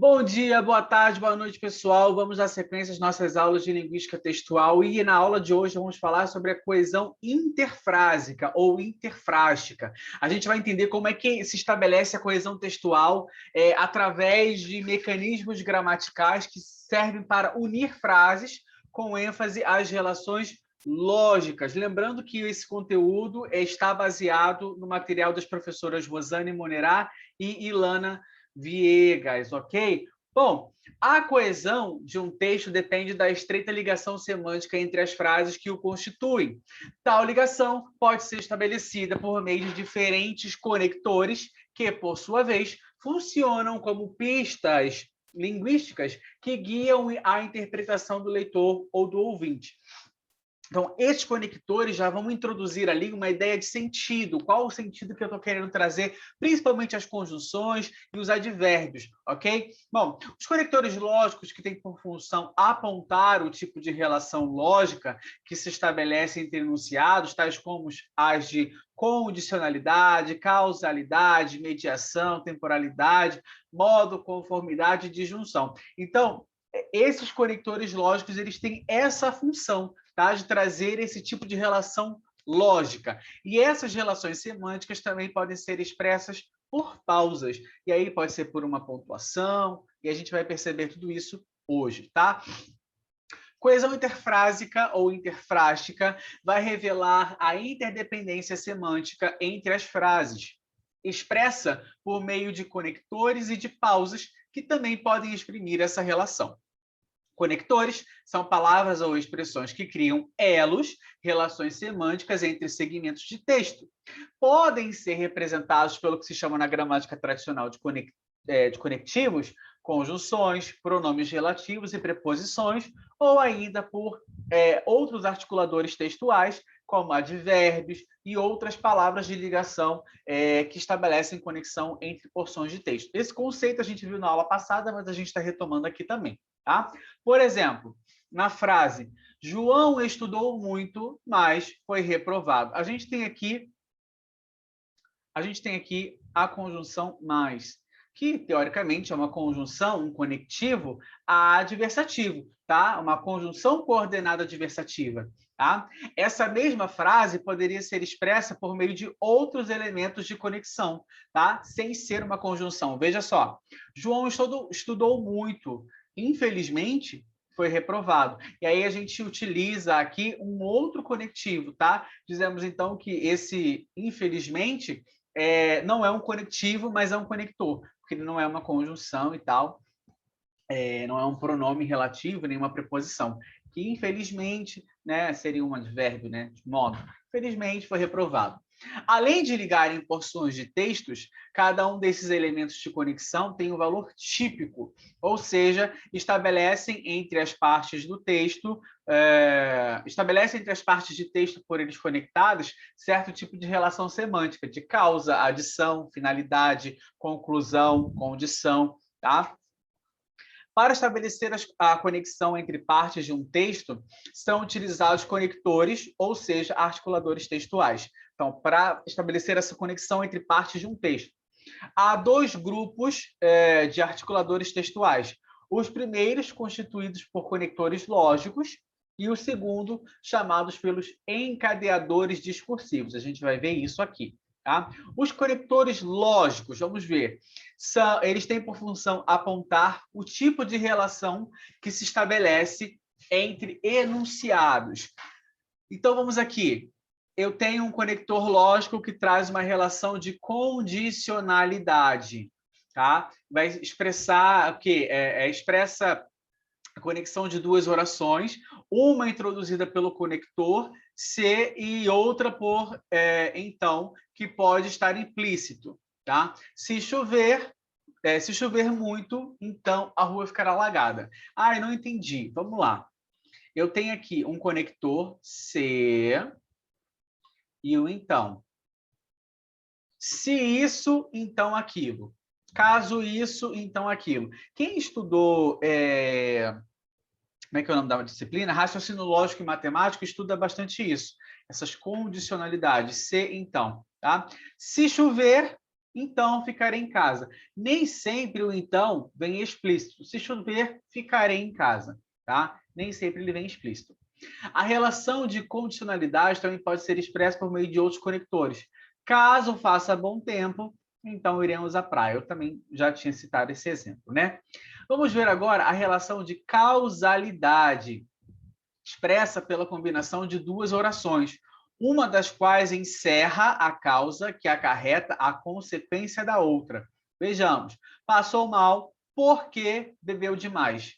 Bom dia, boa tarde, boa noite, pessoal. Vamos dar sequência às nossas aulas de linguística textual e na aula de hoje vamos falar sobre a coesão interfrásica ou interfrástica. A gente vai entender como é que se estabelece a coesão textual através de mecanismos gramaticais que servem para unir frases com ênfase às relações lógicas. Lembrando que esse conteúdo está baseado no material das professoras Rosane Monerá e Ilana Viegas, ok? Bom, a coesão de um texto depende da estreita ligação semântica entre as frases que o constituem. Tal ligação pode ser estabelecida por meio de diferentes conectores que, por sua vez, funcionam como pistas linguísticas que guiam a interpretação do leitor ou do ouvinte. Então, esses conectores já vão introduzir ali uma ideia de sentido. Qual o sentido que eu estou querendo trazer, principalmente as conjunções e os advérbios, ok? Bom, os conectores lógicos que têm por função apontar o tipo de relação lógica que se estabelece entre enunciados, tais como as de condicionalidade, causalidade, mediação, temporalidade, modo, conformidade e disjunção. Então, esses conectores lógicos eles têm essa função, tá? De trazer esse tipo de relação lógica. E essas relações semânticas também podem ser expressas por pausas. E aí pode ser por uma pontuação, e a gente vai perceber tudo isso hoje, tá? Coesão interfrásica ou interfrástica vai revelar a interdependência semântica entre as frases, expressa por meio de conectores e de pausas que também podem exprimir essa relação. Conectores são palavras ou expressões que criam elos, relações semânticas entre segmentos de texto. Podem ser representados pelo que se chama na gramática tradicional de conectivos, conjunções, pronomes relativos e preposições, ou ainda por outros articuladores textuais, como advérbios e outras palavras de ligação que estabelecem conexão entre porções de texto. Esse conceito a gente viu na aula passada, mas a gente está retomando aqui também. Tá? Por exemplo, na frase João estudou muito, mas foi reprovado. A gente tem aqui a conjunção mais, que teoricamente é uma conjunção, um conectivo adversativo, tá? Uma conjunção coordenada adversativa, tá? Essa mesma frase poderia ser expressa por meio de outros elementos de conexão, tá? Sem ser uma conjunção. Veja só, João estudou muito, infelizmente foi reprovado. E aí a gente utiliza aqui um outro conectivo, tá? Dizemos então que esse infelizmente não é um conectivo, mas é um conector, porque ele não é uma conjunção e tal, não é um pronome relativo, nem uma preposição, que infelizmente, né, seria um advérbio, né, de modo, infelizmente foi reprovado. Além de ligar em porções de textos, cada um desses elementos de conexão tem um valor típico, ou seja, estabelecem entre as partes do texto, estabelecem entre as partes de texto por eles conectadas certo tipo de relação semântica, de causa, adição, finalidade, conclusão, condição, tá? Para estabelecer a conexão entre partes de um texto, são utilizados conectores, ou seja, articuladores textuais. Então, para estabelecer essa conexão entre partes de um texto, há dois grupos de articuladores textuais. Os primeiros, constituídos por conectores lógicos, e o segundo, chamados pelos encadeadores discursivos. A gente vai ver isso aqui. Tá? Os conectores lógicos, vamos ver, eles têm por função apontar o tipo de relação que se estabelece entre enunciados. Então, vamos aqui. Eu tenho um conector lógico que traz uma relação de condicionalidade. Tá? Vai expressar o quê? Expressa a conexão de duas orações, uma introduzida pelo conector C e outra por então, que pode estar implícito. Tá? Se chover muito, então a rua ficará alagada. Ah, não entendi. Vamos lá. Eu tenho aqui um conector C e o então. Se isso, então aquilo. Caso isso, então aquilo. Quem estudou como é que é o nome da disciplina? Raciocínio lógico e matemático estuda bastante isso, essas condicionalidades, se então, tá? Se chover, então ficarei em casa. Nem sempre o então vem explícito. Se chover, ficarei em casa, tá? Nem sempre ele vem explícito. A relação de condicionalidade também pode ser expressa por meio de outros conectores. Caso faça bom tempo, então iremos à praia. Eu também já tinha citado esse exemplo, né? Vamos ver agora a relação de causalidade, expressa pela combinação de duas orações, uma das quais encerra a causa que acarreta a consequência da outra. Vejamos, passou mal porque bebeu demais.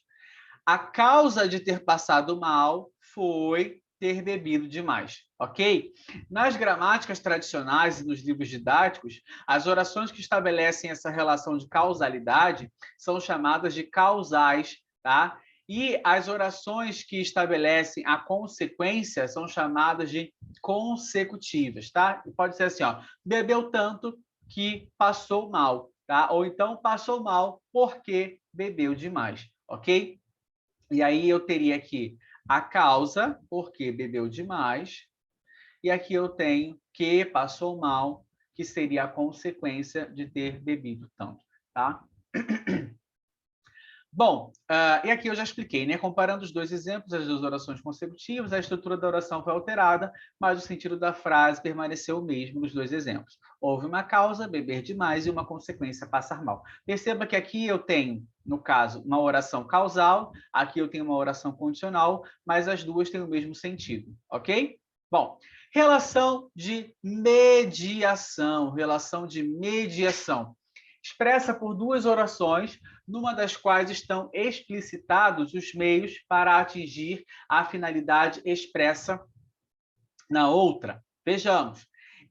A causa de ter passado mal foi ter bebido demais, ok? Nas gramáticas tradicionais e nos livros didáticos, as orações que estabelecem essa relação de causalidade são chamadas de causais, tá? E as orações que estabelecem a consequência são chamadas de consecutivas, tá? Pode ser assim, ó, bebeu tanto que passou mal, tá? Ou então passou mal porque bebeu demais, ok? E aí eu teria aqui a causa, porque bebeu demais, e aqui eu tenho que passou mal, que seria a consequência de ter bebido tanto, tá? Bom, e aqui eu já expliquei, né? Comparando os dois exemplos, as duas orações consecutivas, a estrutura da oração foi alterada, mas o sentido da frase permaneceu o mesmo nos dois exemplos. Houve uma causa, beber demais, e uma consequência, passar mal. Perceba que aqui eu tenho, no caso, uma oração causal, aqui eu tenho uma oração condicional, mas as duas têm o mesmo sentido, ok? Bom, relação de mediação, expressa por duas orações, numa das quais estão explicitados os meios para atingir a finalidade expressa na outra. Vejamos.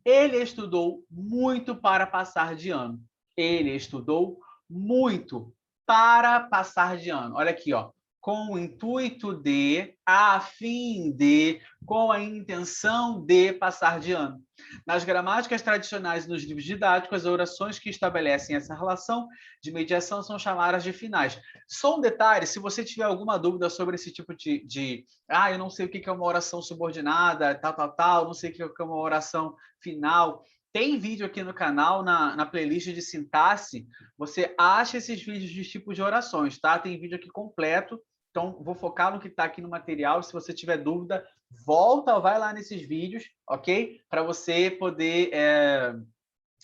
Ele estudou muito para passar de ano. Ele estudou muito para passar de ano. Olha aqui, ó. Com o intuito de, a fim de, com a intenção de passar de ano. Nas gramáticas tradicionais e nos livros didáticos, as orações que estabelecem essa relação de mediação são chamadas de finais. Só um detalhe, se você tiver alguma dúvida sobre esse tipo eu não sei o que é uma oração subordinada, tal, não sei o que é uma oração final, tem vídeo aqui no canal, na playlist de sintaxe, você acha esses vídeos de tipos de orações, tá? Tem vídeo aqui completo, então vou focar no que está aqui no material, se você tiver dúvida, vai lá nesses vídeos, ok? Para você poder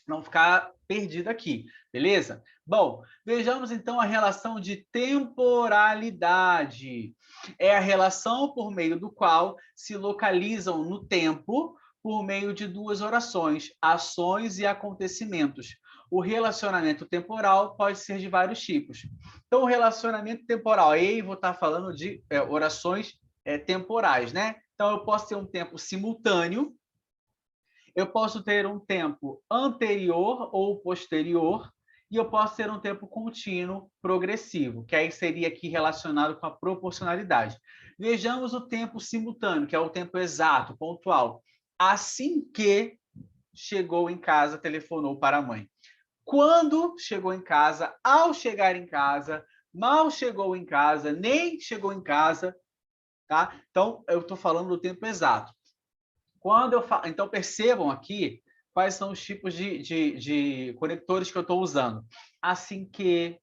não ficar perdido aqui, beleza? Bom, vejamos então a relação de temporalidade. É a relação por meio do qual se localizam no tempo por meio de duas orações, ações e acontecimentos. O relacionamento temporal pode ser de vários tipos. Então, o relacionamento temporal, aí vou estar falando de orações temporais, né? Então, eu posso ter um tempo simultâneo, eu posso ter um tempo anterior ou posterior, e eu posso ter um tempo contínuo progressivo, que aí seria aqui relacionado com a proporcionalidade. Vejamos o tempo simultâneo, que é o tempo exato, pontual. Assim que chegou em casa, telefonou para a mãe. Quando chegou em casa, ao chegar em casa, mal chegou em casa, nem chegou em casa, tá? Então, eu estou falando do tempo exato. Então, percebam aqui quais são os tipos de conectores que eu estou usando. Assim que,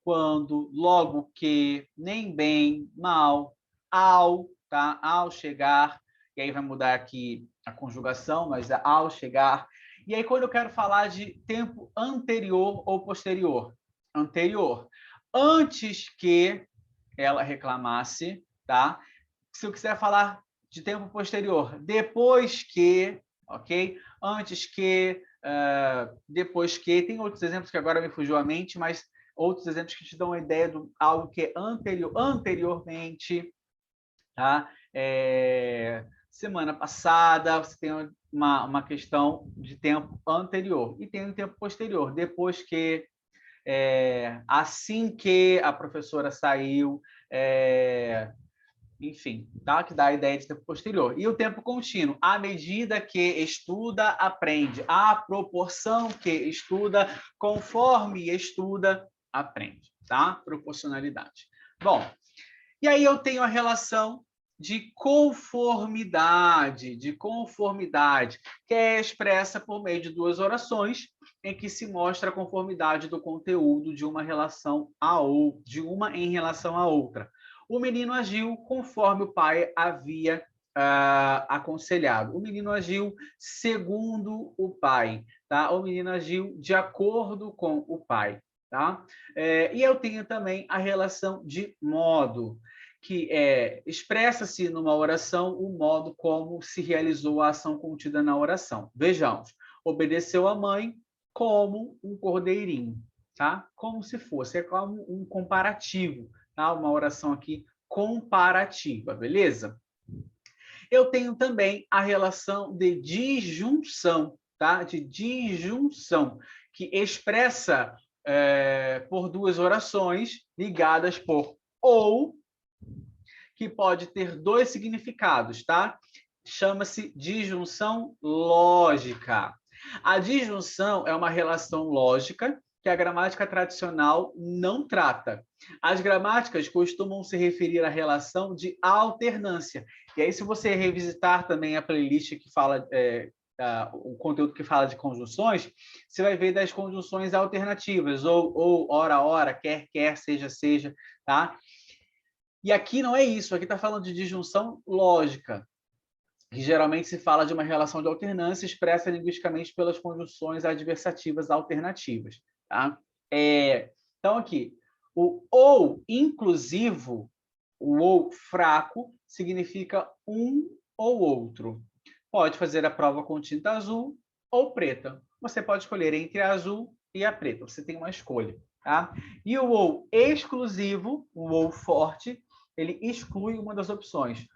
quando, logo que, nem bem, mal, ao, tá? Ao chegar, e aí vai mudar aqui a conjugação, mas é ao chegar. E aí, quando eu quero falar de tempo anterior ou posterior? Anterior. Antes que ela reclamasse, tá? Se eu quiser falar de tempo posterior, depois que, ok? Antes que, depois que. Tem outros exemplos que agora me fugiu a mente, mas outros exemplos que te dão a ideia de algo que é anteriormente, tá? Semana passada, você tem uma questão de tempo anterior. E tem um tempo posterior, depois que, assim que a professora saiu, enfim, tá? Que dá a ideia de tempo posterior. E o tempo contínuo, à medida que estuda, aprende. À proporção que estuda, conforme estuda, aprende, tá? Proporcionalidade. Bom, e aí eu tenho a relação de conformidade, que é expressa por meio de duas orações em que se mostra a conformidade do conteúdo de uma relação a outra, de uma em relação à outra. O menino agiu conforme o pai havia aconselhado. O menino agiu segundo o pai, tá? O menino agiu de acordo com o pai, tá? E eu tenho também a relação de modo, que expressa-se numa oração o modo como se realizou a ação contida na oração. Vejamos, obedeceu a mãe como um cordeirinho, tá? Como se fosse, é como um comparativo, tá? Uma oração aqui comparativa, beleza? Eu tenho também a relação de disjunção, tá? De disjunção, que expressa por duas orações ligadas por ou, que pode ter dois significados, tá? Chama-se disjunção lógica. A disjunção é uma relação lógica que a gramática tradicional não trata. As gramáticas costumam se referir à relação de alternância. E aí, se você revisitar também a playlist que fala o conteúdo que fala de conjunções, você vai ver das conjunções alternativas, ou, ora, quer, seja, tá? E aqui não é isso, aqui está falando de disjunção lógica, que geralmente se fala de uma relação de alternância expressa linguisticamente pelas conjunções adversativas alternativas. Tá? Então, aqui, o ou inclusivo, o ou fraco, significa um ou outro. Pode fazer a prova com tinta azul ou preta. Você pode escolher entre a azul e a preta. Você tem uma escolha. Tá? E o ou exclusivo, o ou forte, ele exclui uma das opções.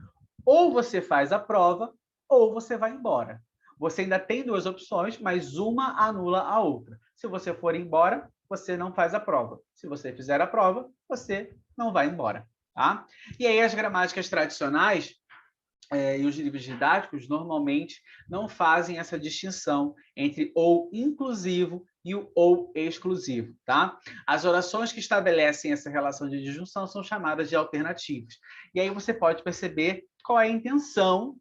Ou você faz a prova, ou você vai embora. Você ainda tem duas opções, mas uma anula a outra. Se você for embora, você não faz a prova. Se você fizer a prova, você não vai embora. Tá? E aí as gramáticas tradicionais e os livros didáticos normalmente não fazem essa distinção entre ou inclusivo e o ou exclusivo, tá? As orações que estabelecem essa relação de disjunção são chamadas de alternativas. E aí você pode perceber qual é a intenção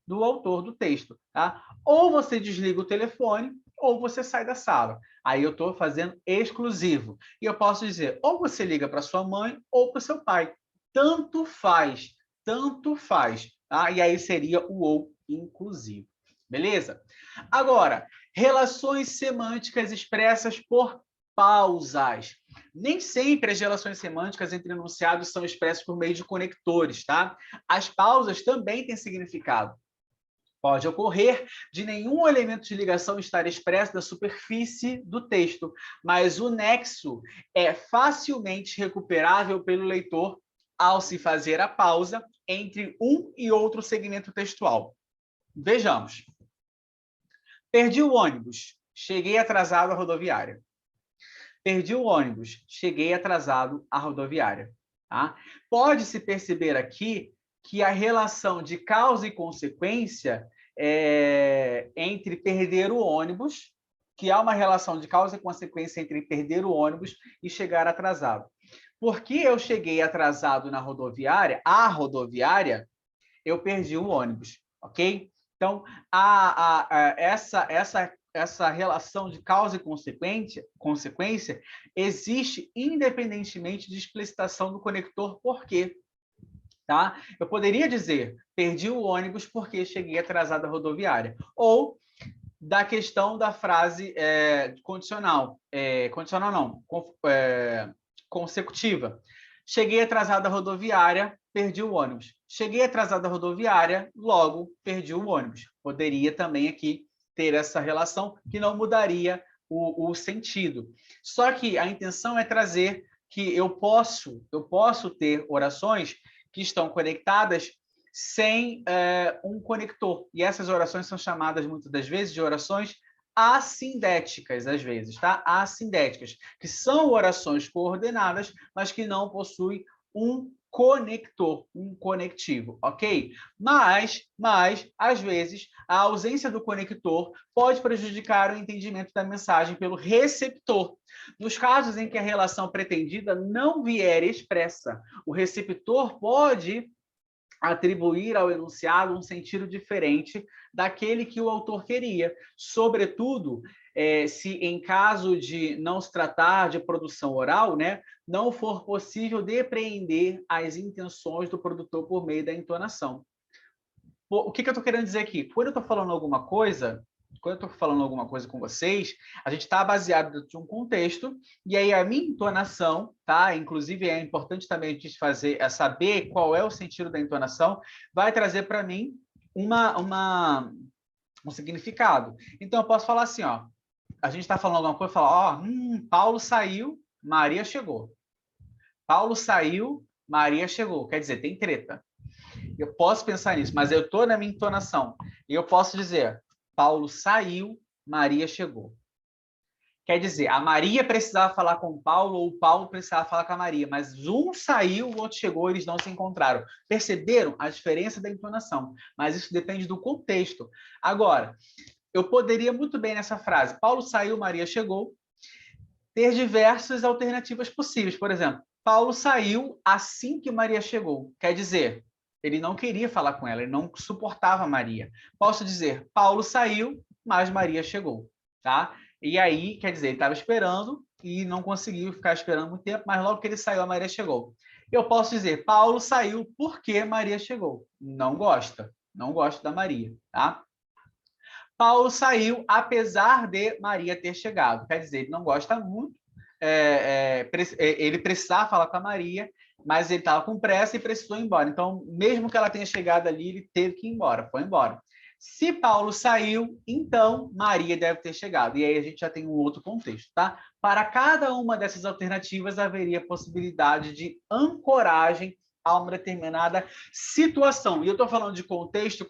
do autor do texto, tá? Ou você desliga o telefone, ou você sai da sala. Aí eu estou fazendo exclusivo. E eu posso dizer, ou você liga para sua mãe, ou para o seu pai. Tanto faz. Tá? E aí seria o ou inclusivo. Beleza? Agora, relações semânticas expressas por pausas. Nem sempre as relações semânticas entre enunciados são expressas por meio de conectores, tá? As pausas também têm significado. Pode ocorrer de nenhum elemento de ligação estar expresso na superfície do texto, mas o nexo é facilmente recuperável pelo leitor ao se fazer a pausa entre um e outro segmento textual. Vejamos. Perdi o ônibus, cheguei atrasado à rodoviária. Perdi o ônibus, cheguei atrasado à rodoviária. Tá? Pode-se perceber aqui que a relação de causa e consequência entre perder o ônibus, que há uma relação de causa e consequência entre perder o ônibus e chegar atrasado. Porque eu cheguei atrasado na rodoviária, eu perdi o ônibus, ok? Então, essa relação de causa e consequência existe independentemente de explicitação do conector por quê. Tá? Eu poderia dizer, perdi o ônibus porque cheguei atrasado à rodoviária. Ou da questão da frase condicional. Condicional não, consecutiva. Cheguei atrasado à rodoviária, perdi o ônibus. Cheguei atrasado à rodoviária, logo perdi o ônibus. Poderia também aqui ter essa relação que não mudaria o sentido. Só que a intenção é trazer que eu posso ter orações que estão conectadas sem um conector. E essas orações são chamadas, muitas das vezes, de orações assindéticas, às vezes, tá? Assindéticas, que são orações coordenadas, mas que não possuem um conector, um conectivo, ok? Mas, às vezes, a ausência do conector pode prejudicar o entendimento da mensagem pelo receptor. Nos casos em que a relação pretendida não vier expressa, o receptor pode atribuir ao enunciado um sentido diferente daquele que o autor queria, sobretudo se em caso de não se tratar de produção oral, né, não for possível depreender as intenções do produtor por meio da entonação. O que eu estou querendo dizer aqui? Quando eu estou falando alguma coisa, com vocês, a gente está baseado dentro de um contexto, e aí a minha entonação, tá? Inclusive é importante também a gente saber qual é o sentido da entonação, vai trazer para mim um significado. Então eu posso falar assim, ó, a gente está falando alguma coisa e falar, ó, Paulo saiu, Maria chegou. Paulo saiu, Maria chegou. Quer dizer, tem treta. Eu posso pensar nisso, mas eu estou na minha entonação. E eu posso dizer, Paulo saiu, Maria chegou. Quer dizer, a Maria precisava falar com o Paulo ou o Paulo precisava falar com a Maria, mas um saiu, o outro chegou, eles não se encontraram. Perceberam a diferença da entonação? Mas isso depende do contexto. Agora, eu poderia muito bem nessa frase, Paulo saiu, Maria chegou, ter diversas alternativas possíveis. Por exemplo, Paulo saiu assim que Maria chegou. Quer dizer, ele não queria falar com ela, ele não suportava Maria. Posso dizer, Paulo saiu, mas Maria chegou, tá? E aí, quer dizer, ele estava esperando e não conseguiu ficar esperando muito tempo, mas logo que ele saiu, a Maria chegou. Eu posso dizer, Paulo saiu porque Maria chegou. Não gosta da Maria, tá? Paulo saiu apesar de Maria ter chegado. Quer dizer, ele não gosta muito, ele precisava falar com a Maria, mas ele estava com pressa e precisou ir embora. Então, mesmo que ela tenha chegado ali, ele teve que ir embora, foi embora. Se Paulo saiu, então Maria deve ter chegado. E aí a gente já tem um outro contexto, tá? Para cada uma dessas alternativas, haveria possibilidade de ancoragem a uma determinada situação. E eu estou falando de contexto,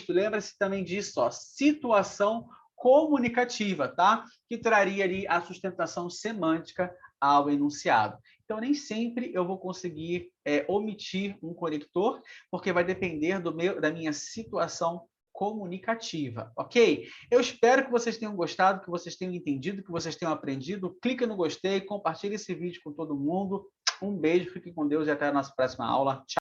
lembra-se também disso, ó, situação comunicativa, tá? Que traria ali a sustentação semântica ao enunciado. Então, nem sempre eu vou conseguir omitir um conector, porque vai depender da minha situação comunicativa, ok? Eu espero que vocês tenham gostado, que vocês tenham entendido, que vocês tenham aprendido. Clica no gostei, compartilhe esse vídeo com todo mundo. Um beijo, fiquem com Deus e até a nossa próxima aula. Tchau!